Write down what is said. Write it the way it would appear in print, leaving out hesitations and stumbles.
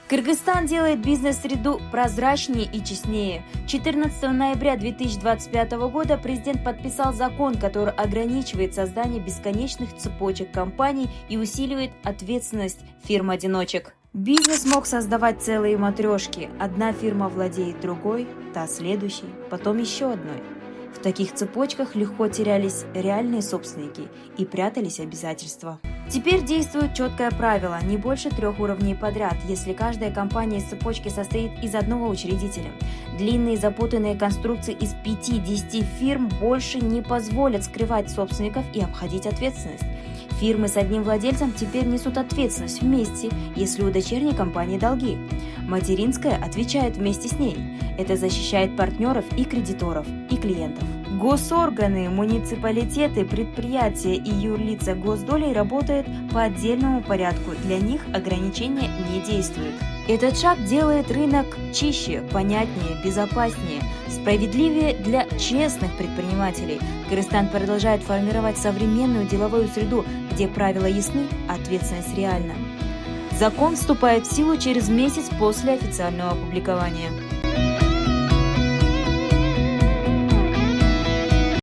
Кыргызстан делает бизнес-среду прозрачнее и честнее. 14 ноября 2025 года президент подписал закон, который ограничивает создание бесконечных цепочек компаний и усиливает ответственность фирм-одиночек. Бизнес мог создавать целые матрешки. Одна фирма владеет другой, та следующей, потом еще одной. В таких цепочках легко терялись реальные собственники и прятались обязательства. Теперь действует четкое правило – не больше 3 уровней подряд, если каждая компания из цепочки состоит из одного учредителя. Длинные запутанные конструкции из 5-10 фирм больше не позволят скрывать собственников и обходить ответственность. Фирмы с одним владельцем теперь несут ответственность вместе, если у дочерней компании долги. Материнская отвечает вместе с ней. Это защищает партнеров и кредиторов, и клиентов. Госорганы, муниципалитеты, предприятия и юрлица госдолей работают по отдельному порядку, для них ограничения не действуют. Этот шаг делает рынок чище, понятнее, безопаснее, справедливее для честных предпринимателей. Кыргызстан продолжает формировать современную деловую среду, где правила ясны, ответственность реальна. Закон вступает в силу через месяц после официального опубликования.